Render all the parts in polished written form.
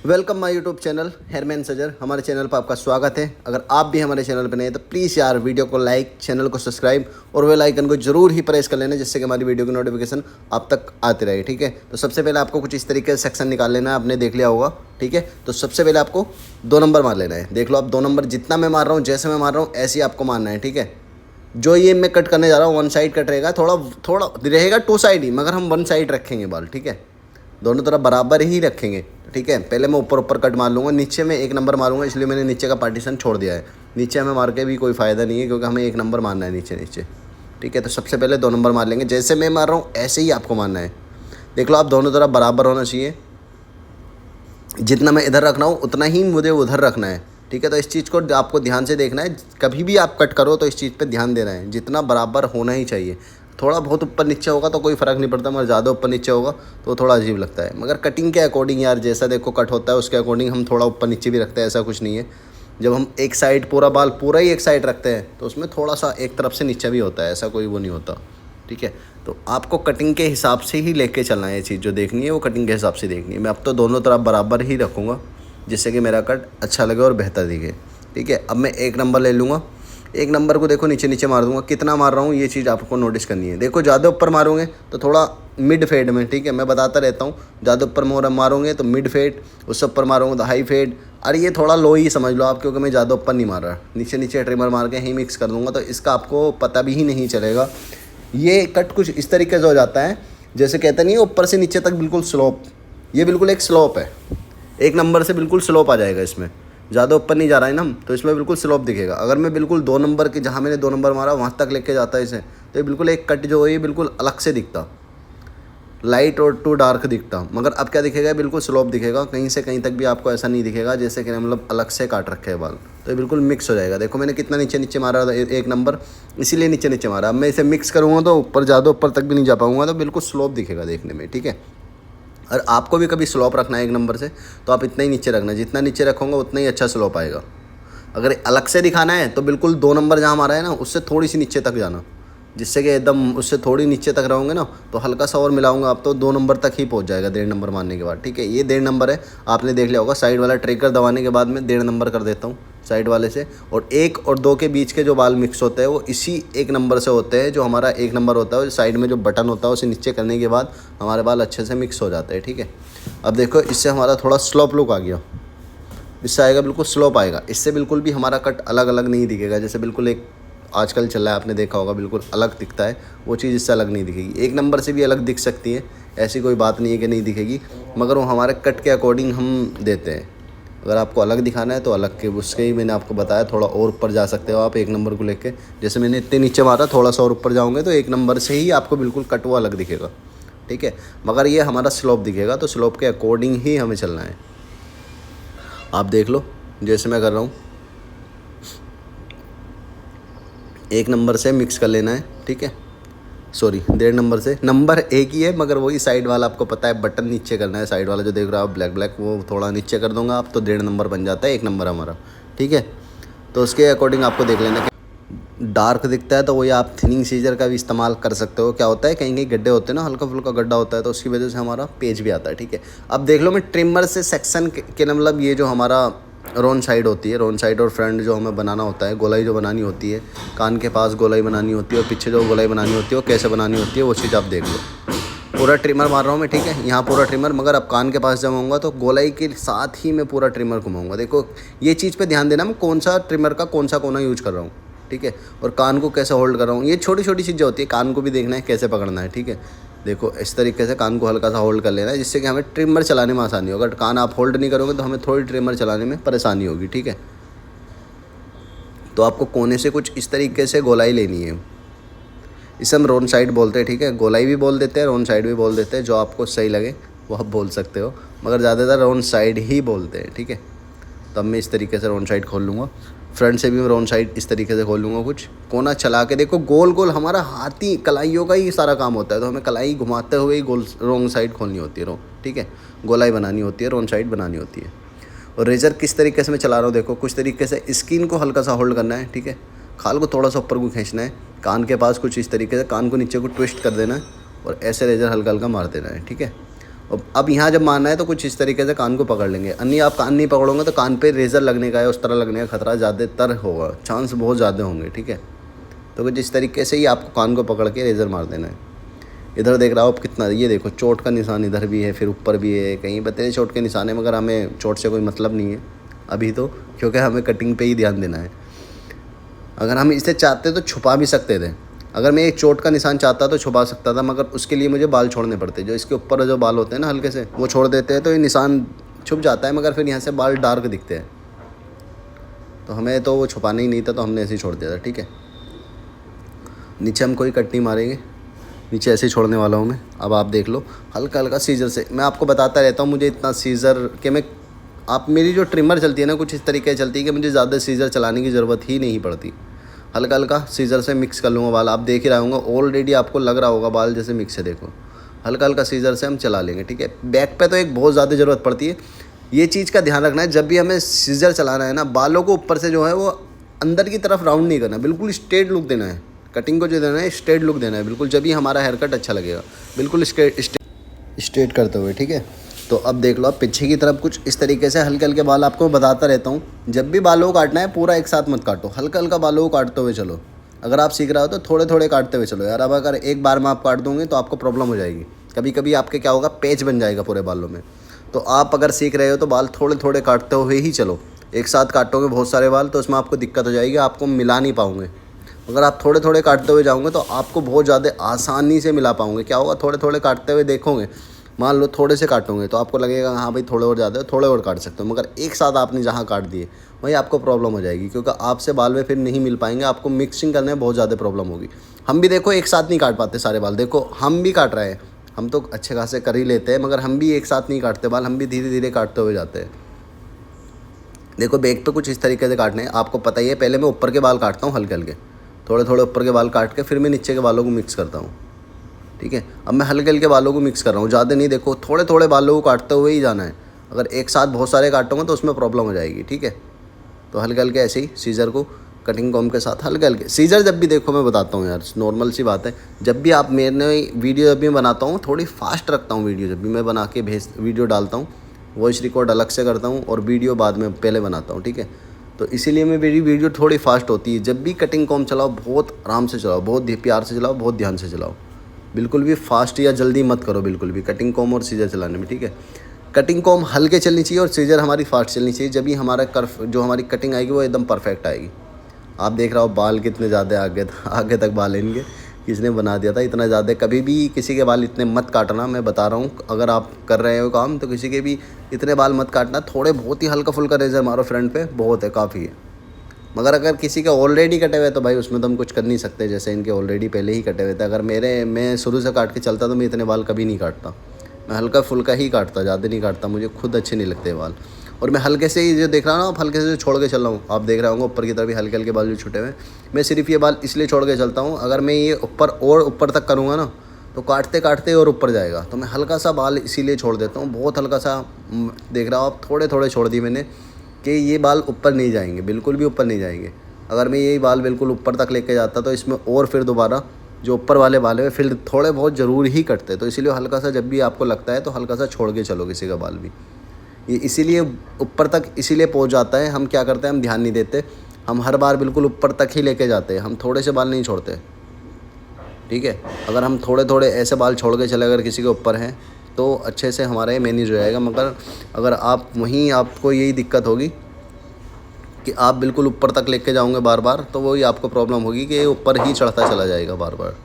Welcome my YouTube channel हेयरमैन सजर। हमारे चैनल पर आपका स्वागत है। अगर आप भी हमारे चैनल पर नए हैं तो प्लीज़ यार वीडियो को लाइक, चैनल को सब्सक्राइब और बेल आइकन को जरूर ही प्रेस कर लेना, जिससे कि हमारी वीडियो की नोटिफिकेशन आप तक आती रहे। ठीक है, तो सबसे पहले आपको कुछ इस तरीके से सेक्शन निकाल लेना है, आपने देख लिया होगा। ठीक है, तो सबसे पहले आपको 2 नंबर मार लेना है। देख लो आप 2 नंबर जितना मैं मार रहा हूँ, जैसे मैं मार रहा हूँ ऐसे ही आपको मारना है। ठीक है, जो ये मैं कट करने जा रहा हूँ 1 साइड कट रहेगा, थोड़ा थोड़ा रहेगा 2 साइड ही, मगर हम 1 साइड रखेंगे बाल। ठीक है, दोनों तरफ बराबर ही रखेंगे। ठीक है, पहले मैं ऊपर ऊपर कट मार लूँगा, नीचे में 1 नंबर मारूंगा, इसलिए मैंने नीचे का पार्टीशन छोड़ दिया है। नीचे हमें मार के भी कोई फ़ायदा नहीं है, क्योंकि हमें 1 नंबर मारना है नीचे नीचे। ठीक है, तो सबसे पहले 2 नंबर मार लेंगे। जैसे मैं मार रहा हूँ ऐसे ही आपको मारना है। देख लो आप दोनों तरफ बराबर होना चाहिए। जितना मैं इधर रख रहा हूँ उतना ही मुझे उधर रखना है। ठीक है, तो इस चीज़ को आपको ध्यान से देखना है। कभी भी आप कट करो तो इस चीज़ पे ध्यान देना है, जितना बराबर होना ही चाहिए। थोड़ा बहुत ऊपर नीचे होगा तो कोई फ़र्क नहीं पड़ता, मगर ज़्यादा ऊपर नीचे होगा तो थोड़ा अजीब लगता है। मगर कटिंग के अकॉर्डिंग यार, जैसा देखो कट होता है उसके अकॉर्डिंग हम थोड़ा ऊपर नीचे भी रखते हैं, ऐसा कुछ नहीं है। जब हम एक साइड पूरा बाल पूरा ही एक साइड रखते हैं तो उसमें थोड़ा सा एक तरफ से नीचे भी होता है, ऐसा कोई वो नहीं होता। ठीक है, तो आपको कटिंग के हिसाब से ही लेके चलना है। ये चीज़ जो देखनी है वो कटिंग के हिसाब से देखनी है। मैं अब तो दोनों तरफ बराबर ही रखूँगा, जिससे कि मेरा कट अच्छा लगे और बेहतर दिखे। ठीक है, अब मैं 1 नंबर ले लूँगा। 1 नंबर को देखो नीचे नीचे मार दूंगा। कितना मार रहा हूँ ये चीज़ आपको नोटिस करनी है। देखो ज़्यादा ऊपर मारोगे तो थोड़ा मिड फेड में, ठीक है, मैं बताता रहता हूँ, ज़्यादा ऊपर मारोगे तो मिड फेड, उससे ऊपर मारोगे तो हाई फेड। और ये थोड़ा लो ही समझ लो आप, क्योंकि मैं ज़्यादा ऊपर नहीं मार रहा, नीचे नीचे ट्रिमर मार के ही मिक्स कर दूँगा, तो इसका आपको पता भी ही नहीं चलेगा। ये कट कुछ इस तरीके से हो जाता है, जैसे कहते नहीं ऊपर से नीचे तक बिल्कुल स्लोप। ये बिल्कुल एक स्लोप है। 1 नंबर से बिल्कुल स्लोप आ जाएगा इसमें, ज़्यादा ऊपर नहीं जा रहा है ना, तो इसमें बिल्कुल स्लोप दिखेगा। अगर मैं बिल्कुल 2 नंबर के, जहाँ मैंने 2 नंबर मारा वहाँ तक लेके जाता है इसे, तो ये बिल्कुल एक कट जो है ये बिल्कुल अलग से दिखता, लाइट और टू डार्क दिखता। मगर अब क्या दिखेगा, बिल्कुल स्लोप दिखेगा। कहीं से कहीं तक भी आपको ऐसा नहीं दिखेगा जैसे कि मतलब अलग से काट रखे हैं बाल, तो ये बिल्कुल मिक्स हो जाएगा। देखो मैंने कितना नीचे नीचे मारा था 1 नंबर, इसीलिए नीचे नीचे मारा। अब मैं इसे मिक्स करूँगा तो ऊपर ज़्यादा ऊपर तक भी नहीं जा पाऊँगा, तो बिल्कुल स्लोप दिखेगा देखने में। ठीक है, और आपको भी कभी स्लोप रखना है 1 नंबर से तो आप इतना ही नीचे रखना, जितना नीचे रखोगे उतना ही अच्छा स्लोप आएगा। अगर अलग से दिखाना है तो बिल्कुल 2 नंबर जहाँ हमारा है ना, उससे थोड़ी सी नीचे तक जाना, जिससे कि एकदम उससे थोड़ी नीचे तक रहोगे ना, तो हल्का सा और मिलाऊंगा आप तो 2 नंबर तक ही पहुँच जाएगा 1.5 नंबर मारने के बाद। ठीक है, ये 1.5 नंबर है, आपने देख लिया होगा। साइड वाला ट्रिगर दबाने के बाद में 1.5 नंबर कर देता हूँ साइड वाले से। और 1 और 2 के बीच के जो बाल मिक्स होते हैं वो इसी 1 नंबर से होते हैं। जो हमारा 1 नंबर होता है साइड में जो बटन होता है उसे नीचे करने के बाद हमारे बाल अच्छे से मिक्स हो जाते हैं। ठीक है, अब देखो इससे हमारा थोड़ा स्लोप लुक आ गया, इससे आएगा बिल्कुल स्लोप आएगा। इससे बिल्कुल भी हमारा कट अलग अलग नहीं दिखेगा, जैसे बिल्कुल एक आजकल चल रहा है आपने देखा होगा, बिल्कुल अलग दिखता है, वो चीज़ इससे अलग नहीं दिखेगी। 1 नंबर से भी अलग दिख सकती है, ऐसी कोई बात नहीं है कि नहीं दिखेगी, मगर वो हमारे कट के अकॉर्डिंग हम देते हैं। अगर आपको अलग दिखाना है तो अलग के उसके ही मैंने आपको बताया, थोड़ा और ऊपर जा सकते हो आप 1 नंबर को लेके। जैसे मैंने इतने नीचे मारा, थोड़ा सा और ऊपर जाओगे तो 1 नंबर से ही आपको बिल्कुल कट वो अलग दिखेगा। ठीक है, मगर ये हमारा स्लोप दिखेगा, तो स्लोप के अकॉर्डिंग ही हमें चलना है। आप देख लो जैसे मैं कर रहा हूँ, 1 नंबर से मिक्स कर लेना है। ठीक है, सॉरी 1.5 नंबर से, नंबर एक ही है मगर वही साइड वाला आपको पता है बटन नीचे करना है। साइड वाला जो देख रहे हो आप ब्लैक ब्लैक, वो थोड़ा नीचे कर दूंगा आप, तो 1.5 नंबर बन जाता है 1 नंबर हमारा। ठीक है, तो उसके अकॉर्डिंग आपको देख लेना कि डार्क दिखता है तो वही आप थिनिंग सीजर का भी इस्तेमाल कर सकते हो। क्या होता है कहीं कहीं गड्ढे होते हैं ना, हल्का फुल्का गड्ढा होता है, तो उसकी वजह से हमारा पेज भी आता है। ठीक है, अब देख लो मैं ट्रिमर से सेक्शन के मतलब ये जो हमारा रोन साइड होती है, रोन साइड और फ्रंट जो हमें बनाना होता है, गोलाई जो बनानी होती है, कान के पास गोलाई बनानी होती है और पीछे जो गोलाई बनानी होती है वो कैसे बनानी होती है वो चीज़ आप देख लो। पूरा ट्रिमर मार रहा हूँ मैं। ठीक है, यहाँ पूरा ट्रिमर, मगर अब कान के पास जब आऊँगा तो गोलाई के साथ ही मैं पूरा ट्रिमर घुमाऊँगा। देखो ये चीज़ पे ध्यान देना, मैं कौन सा ट्रिमर का कौन सा कोना यूज कर रहा हूँ। ठीक है, और कान को कैसे होल्ड कर रहा हूँ, ये छोटी छोटी चीज़ें होती है, कान को भी देखना है कैसे पकड़ना है। ठीक है, देखो इस तरीके से कान को हल्का सा होल्ड कर लेना है, जिससे कि हमें ट्रिमर चलाने में आसानी होगा। अगर कान आप होल्ड नहीं करोगे तो हमें थोड़ी ट्रिमर चलाने में परेशानी होगी। ठीक है, तो आपको कोने से कुछ इस तरीके से गोलाई लेनी है, इसे हम रोन साइड बोलते हैं। ठीक है, गोलाई भी बोल देते हैं, रोन साइड भी बोल देते हैं, जो आपको सही लगे वो आप बोल सकते हो, मगर ज़्यादातर रोन साइड ही बोलते हैं। ठीक है, तो अब मैं इस तरीके से रोन साइड खोल लूँगा, फ्रंट से भी मैं रोन साइड इस तरीके से खोल लूँगा। कुछ कोना चला के देखो, गोल गोल हमारा हाथी कलाइयों का ही सारा काम होता है, तो हमें कलाई घुमाते हुए ही गोल रोन साइड खोलनी होती है। ठीक है, गोलाई बनानी होती है, रोन साइड बनानी होती है। और रेजर किस तरीके से मैं चला रहा हूँ देखो, कुछ तरीके से स्किन को हल्का सा होल्ड करना है। ठीक है, खाल को थोड़ा सा ऊपर को खींचना है, कान के पास कुछ इस तरीके से कान को नीचे को ट्विस्ट कर देना है और ऐसे रेजर हल्का हल्का मार देना है। ठीक है, अब यहाँ जब मारना है तो कुछ इस तरीके से कान को पकड़ लेंगे, अन्य आप कान नहीं पकड़ोगे तो कान पे रेज़र लगने का है, उस तरह लगने का खतरा ज़्यादातर होगा, चांस बहुत ज़्यादा होंगे। ठीक है, तो कुछ इस तरीके से ही आपको कान को पकड़ के रेज़र मार देना है। इधर देख रहा हो आप कितना, ये देखो चोट का निशान इधर भी है, फिर ऊपर भी है, कहीं बतेरे चोट के निशान है, मगर हमें चोट से कोई मतलब नहीं है अभी तो, क्योंकि हमें कटिंग पे ही ध्यान देना है। अगर हम इसे चाहते तो छुपा भी सकते थे, अगर मैं एक चोट का निशान चाहता तो छुपा सकता था, मगर उसके लिए मुझे बाल छोड़ने पड़ते। जो इसके ऊपर जो बाल होते हैं ना हल्के से, वो छोड़ देते हैं तो ये निशान छुप जाता है, मगर फिर यहाँ से बाल डार्क दिखते हैं। तो हमें तो वो छुपाना ही नहीं था, तो हमने ऐसे ही छोड़ दिया था। ठीक है, नीचे हम कोई कट नहीं मारेंगे, नीचे ऐसे ही छोड़ने वाला हूँ मैं। अब आप देख लो हल्का हल्का सीजर से, मैं आपको बताता रहता हूँ मुझे इतना सीजर कि मैं, आप मेरी जो ट्रिमर चलती है ना कुछ इस तरीके से चलती है कि मुझे ज़्यादा सीजर चलाने की ज़रूरत ही नहीं पड़ती। हल्का हल्का सीजर से मिक्स कर लूँगा बाल, आप देख ही रहे होंगे, ऑलरेडी आपको लग रहा होगा बाल जैसे मिक्स है। देखो हल्का हल्का सीजर से हम चला लेंगे। ठीक है, बैक पे तो एक बहुत ज़्यादा ज़रूरत पड़ती है, ये चीज़ का ध्यान रखना है। जब भी हमें सीजर चलाना है ना, बालों को ऊपर से जो है वो अंदर की तरफ राउंड नहीं करना, बिल्कुल स्ट्रेट लुक देना है। कटिंग को जो देना है स्ट्रेट लुक देना है बिल्कुल, जब भी हमारा हेयर कट अच्छा लगेगा, बिल्कुल स्ट्रेट करते हुए। ठीक है, तो अब देख लो आप पीछे की तरफ कुछ इस तरीके से हल्के हल्के बाल, आपको बताता रहता हूँ, जब भी बालों को काटना है पूरा एक साथ मत काटो, हल्का हल्का बालों को काटते हुए चलो। अगर आप सीख रहे हो तो थोड़े थोड़े काटते हुए चलो यार। अब अगर एक बार में आप काट दोगे तो आपको प्रॉब्लम हो जाएगी, कभी कभी आपके क्या होगा, पेच बन जाएगा पूरे बालों में। तो आप अगर सीख रहे हो तो बाल थोड़े थोड़े काटते हुए ही चलो। एक साथ काटोगे बहुत सारे बाल तो उसमें आपको दिक्कत हो जाएगी, आपको मिला नहीं पाओगे। अगर आप थोड़े थोड़े काटते हुए जाओगे तो आपको बहुत ज़्यादा आसानी से मिला पाओगे। क्या होगा, थोड़े थोड़े काटते हुए देखोगे, मान लो थोड़े से काटोगे तो आपको लगेगा हाँ भाई थोड़े और ज़्यादा है, थोड़े और काट सकते हो, मगर एक साथ आपने जहाँ काट दिए वहीं आपको प्रॉब्लम हो जाएगी, क्योंकि आपसे बाल में फिर नहीं मिल पाएंगे, आपको मिक्सिंग करने में बहुत ज़्यादा प्रॉब्लम होगी। हम भी देखो एक साथ नहीं काट पाते सारे बाल, देखो हम भी काट रहे हैं, हम तो अच्छे खासे कर ही लेते हैं, मगर हम भी एक साथ नहीं काटते बाल, हम भी धीरे धीरे काटते हुए जाते हैं। देखो बैक पे कुछ इस तरीके से काटने हैं, आपको पता ही है। पहले मैं ऊपर के बाल काटता हूँ हल्के हल्के, थोड़े थोड़े ऊपर के बाल काट के फिर मैं नीचे के बालों को मिक्स करता हूँ। ठीक है, अब मैं हल्के हल्के बालों को मिक्स कर रहा हूँ, ज़्यादा नहीं। देखो थोड़े थोड़े बालों को काटते हुए ही जाना है, अगर एक साथ बहुत सारे काटूंगा तो उसमें प्रॉब्लम हो जाएगी। ठीक है, तो हल्के हल्के ऐसे ही सीजर को कटिंग कॉम के साथ हल्के हल्के सीजर, जब भी देखो मैं बताता हूँ यार, नॉर्मल सी बात है, जब भी आप मैंने वीडियो जब भी बनाता हूँ थोड़ी फास्ट रखता हूँ वीडियो, जब भी मैं बना के वीडियो डालता हूँ, वॉइस रिकॉर्ड अलग से करता हूँ और वीडियो बाद में पहले बनाता हूँ। ठीक है, तो इसीलिए मेरी वीडियो थोड़ी फास्ट होती है। जब भी कटिंग कॉम चलाओ बहुत आराम से चलाओ, बहुत प्यार से चलाओ, बहुत ध्यान से चलाओ, बिल्कुल भी फास्ट या जल्दी मत करो बिल्कुल भी कटिंग कॉम और सीजर चलाने में। ठीक है, कटिंग कॉम हल्के चलनी चाहिए और सीजर हमारी फास्ट चलनी चाहिए, जब भी हमारा कर्व जो हमारी कटिंग आएगी वो एकदम परफेक्ट आएगी। आप देख रहे हो बाल कितने ज़्यादा आगे तक बाल इनके, किसने बना दिया था इतना ज़्यादा। कभी भी किसी के बाल इतने मत काटना, मैं बता रहा हूँ, अगर आप कर रहे हो काम तो किसी के भी इतने बाल मत काटना, थोड़े बहुत ही हल्का फुल्का रेजर मारो फ्रंट पे, बहुत है, काफ़ी है। मगर अगर किसी के ऑलरेडी कटे हुए तो भाई उसमें तो हम कुछ कर नहीं सकते, जैसे इनके ऑलरेडी पहले ही कटे हुए थे। अगर मैं शुरू से काट के चलता तो मैं इतने बाल कभी नहीं काटता, मैं हल्का फुल्का ही काटता, ज़्यादा नहीं काटता, मुझे खुद अच्छे नहीं लगते बाल। और मैं हल्के से ही जो देख रहा हूँ ना, आप हल्के से जो छोड़ के चल रहा हूँ, आप देख रहे होंगे ऊपर की तरफ भी हल्के हल्के बाल जो छुटे हुए हैं, मैं सिर्फ ये बाल इसलिए छोड़ के चलता हूँ, अगर मैं ये ऊपर और ऊपर तक करूँगा ना तो काटते काटते और ऊपर जाएगा, तो मैं हल्का सा बाल इसीलिए छोड़ देता हूँ, बहुत हल्का सा। देख रहा हो आप, थोड़े थोड़े छोड़ दिए मैंने कि ये बाल ऊपर नहीं जाएंगे, बिल्कुल भी ऊपर नहीं जाएंगे। अगर मैं यही बाल बिल्कुल ऊपर तक लेके जाता तो इसमें और फिर दोबारा जो ऊपर वाले बाल है फिर थोड़े बहुत ज़रूर ही कटते। तो इसीलिए हल्का सा जब भी आपको लगता है तो हल्का सा छोड़ के चलो किसी का बाल भी, ये इसीलिए ऊपर तक इसीलिए पहुंच जाता है। हम क्या करते हैं, हम ध्यान नहीं देते, हम हर बार बिल्कुल ऊपर तक ही लेके जाते हैं, हम थोड़े से बाल नहीं छोड़ते। ठीक है, अगर हम थोड़े थोड़े ऐसे बाल छोड़ के चले अगर किसी के ऊपर हैं तो अच्छे से हमारा ये मैनेज हो जाएगा। मगर अगर आप वहीं आपको यही दिक्कत होगी कि आप बिल्कुल ऊपर तक लेके जाओगे बार बार, तो वही आपको प्रॉब्लम होगी कि ऊपर ही चढ़ता चला जाएगा बार बार।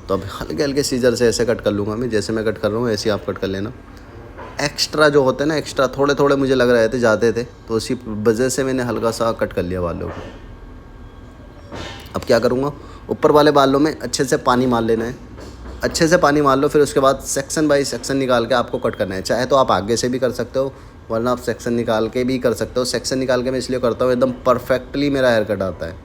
तो अब हल्के हल्के सीजर से ऐसे कट कर लूँगा मैं, जैसे मैं कट कर रहा हूँ ऐसे आप कट कर लेना। एक्स्ट्रा जो होते हैं ना, एक्स्ट्रा थोड़े थोड़े मुझे लग रहे थे जाते थे, तो उसी वजह से मैंने हल्का सा कट कर लिया बालों को। अब क्या करूँगा, ऊपर वाले बालों में अच्छे से पानी मार लेना है, अच्छे से पानी मार लो, फिर उसके बाद सेक्शन बाई सेक्शन निकाल के आपको कट करना है। चाहे तो आप आगे से भी कर सकते हो, वरना आप सेक्शन निकाल के भी कर सकते हो। सेक्शन निकाल के मैं इसलिए करता हूँ, एकदम परफेक्टली मेरा हेयर कट आता है,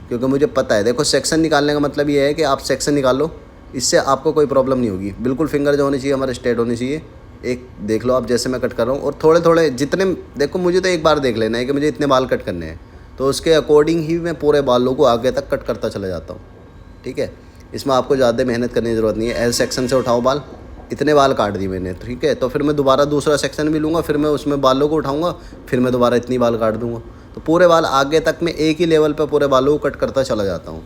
क्योंकि मुझे पता है। देखो सेक्शन निकालने का मतलब ये है कि आप सेक्शन निकाल लो, इससे आपको कोई प्रॉब्लम नहीं होगी। बिल्कुल फिंगर जो होनी चाहिए हमारे स्ट्रेट होनी चाहिए। एक देख लो आप, जैसे मैं कट कर रहा हूँ, और थोड़े थोड़े जितने, देखो मुझे तो एक बार देख लेना है कि मुझे इतने बाल कट करने हैं, तो उसके अकॉर्डिंग ही मैं पूरे बालों को आगे तक कट करता चला जाता हूँ। ठीक है, इसमें आपको ज़्यादा मेहनत करने की ज़रूरत नहीं है। एल सेक्शन से उठाओ बाल, इतने बाल काट दिए मैंने, ठीक है। तो फिर मैं दोबारा दूसरा सेक्शन भी लूँगा, फिर मैं उसमें बालों को उठाऊँगा, फिर मैं दोबारा इतनी बाल काट दूँगा। तो पूरे बाल आगे तक मैं एक ही लेवल पे पूरे बालों को कट करता चला जाता हूँ।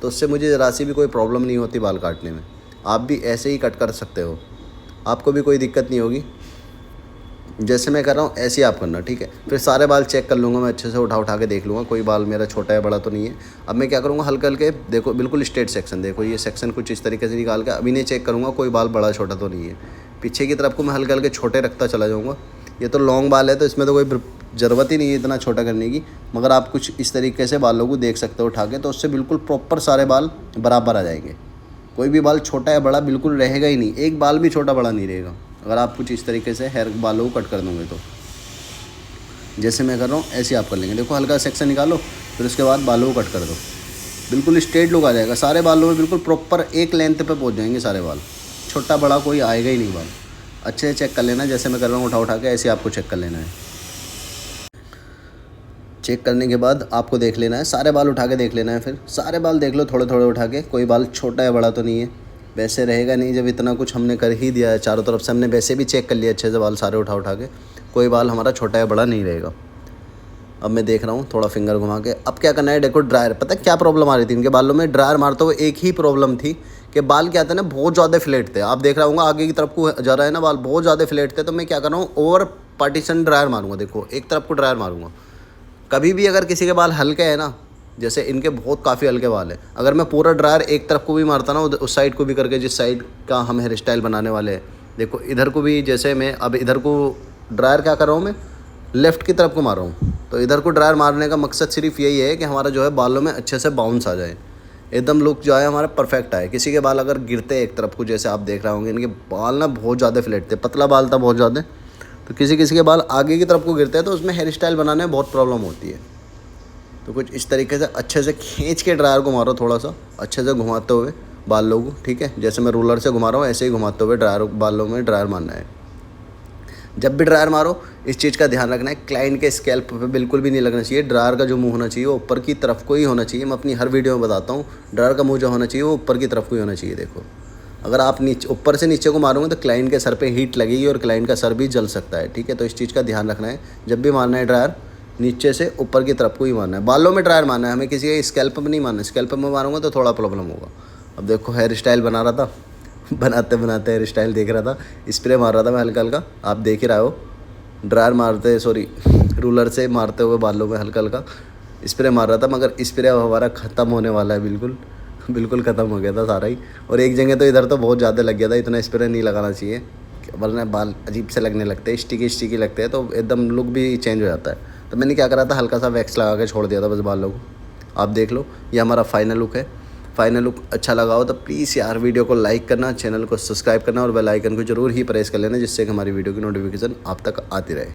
तो उससे मुझे ज़रा सी भी कोई प्रॉब्लम नहीं होती बाल काटने में। आप भी ऐसे ही कट कर सकते हो, आपको भी कोई दिक्कत नहीं होगी। जैसे मैं कर रहा हूँ ऐसे ही आप करना, ठीक है। फिर सारे बाल चेक कर लूँगा मैं, अच्छे से उठा के देख लूँगा कोई बाल मेरा छोटा या बड़ा तो नहीं है। अब मैं क्या करूँगा, हल्के हल्के देखो, बिल्कुल स्ट्रेट सेक्शन, देखो ये सेक्शन कुछ इस तरीके से निकाल के अभी नहीं चेक करूँगा कोई बाल बड़ा छोटा तो नहीं है। पीछे की तरफ को मैं हल्के हल्के छोटे रखता चला जाऊँगा। ये तो लॉन्ग बाल है तो इसमें तो कोई ज़रूरत ही नहीं है इतना छोटा करने की, मगर आप कुछ इस तरीके से बालों को देख सकते हो उठा के, तो उससे बिल्कुल प्रॉपर सारे बाल बराबर आ जाएंगे। कोई भी बाल छोटा या बड़ा बिल्कुल रहेगा ही नहीं, एक बाल भी छोटा बड़ा नहीं रहेगा अगर आप कुछ इस तरीके से हेयर बालों को कट कर दोगे तो। जैसे मैं कर रहा हूँ ऐसे आप कर लेंगे। देखो हल्का सेक्शन निकालो, फिर उसके बाद बालों को कट कर दो, बिल्कुल स्ट्रेट लुक आ जाएगा। सारे बालों में बिल्कुल प्रॉपर एक लेंथ पे पहुँच जाएंगे सारे बाल, छोटा बड़ा कोई आएगा ही नहीं बाल। अच्छे से चेक कर लेना, जैसे मैं कर रहा हूँ उठा के ऐसे आपको चेक कर लेना है। चेक करने के बाद आपको देख लेना है, सारे बाल उठा के देख लेना है। फिर सारे बाल देख लो थोड़े थोड़े उठा के, कोई बाल छोटा या बड़ा तो नहीं है। वैसे रहेगा नहीं जब इतना कुछ हमने कर ही दिया है, चारों तरफ से हमने वैसे भी चेक कर लिया अच्छे से बाल सारे उठा के, कोई बाल हमारा छोटा या बड़ा नहीं रहेगा। अब मैं देख रहा हूँ थोड़ा फिंगर घुमा के। अब क्या करना है, देखो ड्रायर, पता है क्या प्रॉब्लम आ रही थी इनके बालों में, ड्रायर मारते हुए एक ही प्रॉब्लम थी कि बाल क्या थे ना, बहुत ज़्यादा फ्लैट थे। आप देख रहा हूँ आगे की तरफ को जा रहा है ना, बाल बहुत ज़्यादा फ्लैट थे। तो मैं क्या कर रहा हूँ, ओवर पार्टीशन ड्रायर मारूंगा। देखो एक तरफ को ड्रायर मारूंगा। कभी भी अगर किसी के बाल हल्के हैं ना, जैसे इनके बहुत काफ़ी हल्के बाल हैं, अगर मैं पूरा ड्रायर एक तरफ को भी मारता ना, उस साइड को भी करके, जिस साइड का हम हेयर स्टाइल बनाने वाले हैं, देखो इधर को भी, जैसे मैं अब इधर को ड्रायर क्या कर रहा हूँ, मैं लेफ़्ट की तरफ को मार रहा हूँ। तो इधर को ड्रायर मारने का मकसद सिर्फ यही है कि हमारा जो है बालों में अच्छे से बाउंस आ जाए, एकदम लुक जो है हमारा परफेक्ट आए। किसी के बाल अगर गिरते हैं एक तरफ को, जैसे आप देख रहे होंगे इनके बाल ना बहुत ज़्यादा फ्लैट थे, पतला बाल था बहुत ज़्यादा, तो किसी किसी के बाल आगे की तरफ को गिरते हैं तो उसमें हेयर स्टाइल बनाने में बहुत प्रॉब्लम होती है। तो कुछ इस तरीके से अच्छे से खींच के ड्रायर को मारो, थोड़ा सा अच्छे से घुमाते हुए बालों को, ठीक है। जैसे मैं रूलर से घुमा रहा हूँ ऐसे ही घुमाते हुए ड्रायर बालों में ड्रायर मारना है। जब भी ड्रायर मारो इस चीज़ का ध्यान रखना है, क्लाइंट के स्कैल्प पे बिल्कुल भी नहीं लगना चाहिए। ड्रायर का जो मुंह होना चाहिए वो ऊपर की तरफ को ही होना चाहिए। मैं अपनी हर वीडियो में बताता हूँ, ड्रायर का मुंह जो होना चाहिए वो ऊपर की तरफ को ही होना चाहिए। देखो अगर आप नीचे ऊपर से नीचे को मारोगे तो क्लाइंट के सर पे हीट लगेगी और क्लाइंट का सर भी जल सकता है, ठीक है। तो इस चीज़ का ध्यान रखना है, जब भी मारना है ड्रायर नीचे से ऊपर की तरफ को ही मारना है। बालों में ड्रायर मारना है, हमें किसी के स्कैल्प में नहीं मारना। स्कैल्प में मारूंगा तो थोड़ा प्रॉब्लम होगा। अब देखो हेयर स्टाइल बना रहा था, बनाते बनाते हेयर स्टाइल देख रहा था, स्प्रे मार रहा था मैं हल्का हल्का, आप देख ही रहे हो। ड्रायर मारते रूलर से मारते हुए बालों में हल्का हल्का स्प्रे मार रहा था, मगर स्प्रे अब हमारा ख़त्म होने वाला है, बिल्कुल ख़त्म हो गया था सारा ही। और एक जगह तो इधर तो बहुत ज़्यादा लग गया था, इतना स्प्रे नहीं लगाना चाहिए वरना बाल अजीब से लगने लगते हैं, स्टिकी लगते हैं, तो एकदम लुक भी चेंज हो जाता है। तो मैंने क्या करा था, हल्का सा वैक्स लगा के छोड़ दिया था बस बालों को। आप देख लो ये हमारा फाइनल लुक है। फाइनल लुक अच्छा लगा हो तो प्लीज़ यार वीडियो को लाइक करना, चैनल को सब्सक्राइब करना और बेल आइकन को जरूर ही प्रेस कर लेना, जिससे कि हमारी वीडियो की नोटिफिकेशन आप तक आती रहे।